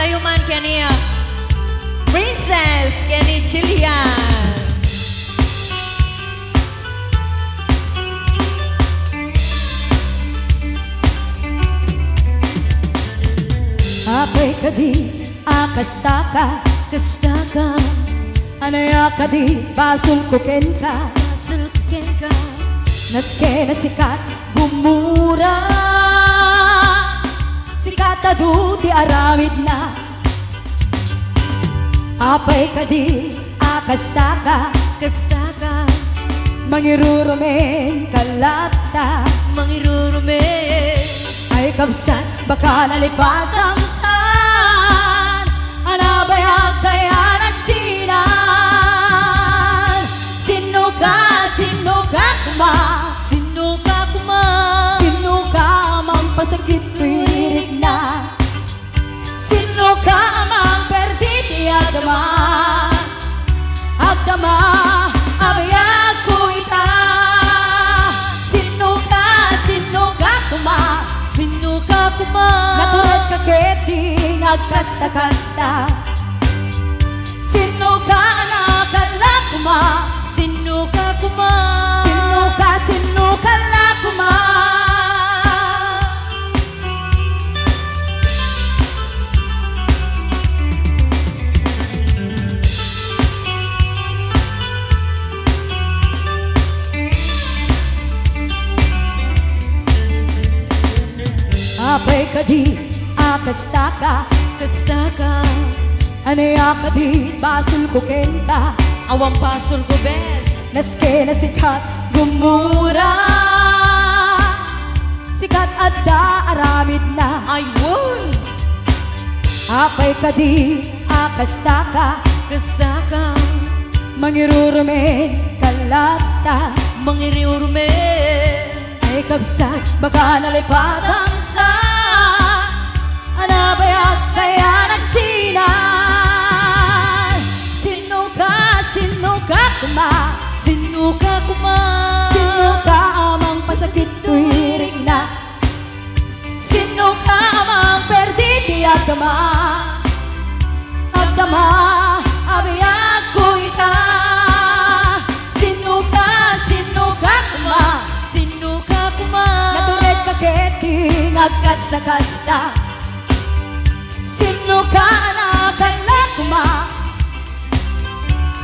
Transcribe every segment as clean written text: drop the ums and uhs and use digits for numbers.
tayuman kani Princess kani Jillian. Apay kadi akastaka Kastaka anaya kadi basul kuken ka naske na sikat gumura sikat adu ti aramid na. Apay kadi akastaka Kastaka mangirurumen kalata mangirurumen ay kabsan baka nalipatang san anabayag kaya nagsinan. Sino ka kuma Sino ka kuma sino ka mang pasakit tuwirik na sino ka mang perditi agdama abayag ko ita. Sino ka kuma Sino ka kuma natulad kaketing agkasta-kasta. Sino ka nakala kuma Sino ka kuma sino ka la kuma. Apay kadi akastaka Kastaka anaya kadi basul kuken ka awang pasol ko bes naske na sikat gumura sikat adda aramid na. ayun Apay kadi akastaka Kastaka mangirurumen kalata mangiriurumen ay kabsat baka nalipatang sa anabayag kaya nagsinan. Sino ka kuma Sino ka kuma sino ka amang pasakit tuwirik na sino ka amang perditi agdama abayag ko ita. Sino ka kuma Sino ka kuma natured kaketing agkasta-kasta. Sino ka nakala kuma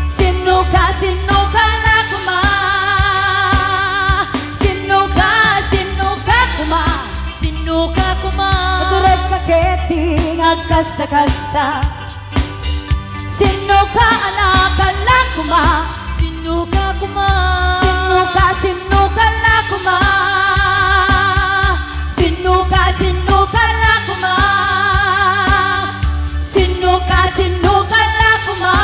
sino ka la kuma sino ka kuma Sino ka kuma natured kaketing agkasta-kasta. Sino ka nakala kuma Sino ka kuma sino ka la kuma sino ka la kuma sino ka la kuma.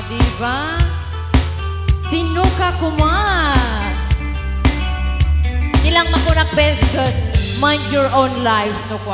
diba Sino ka kuma ilang makunak bes good mind your own life no kwa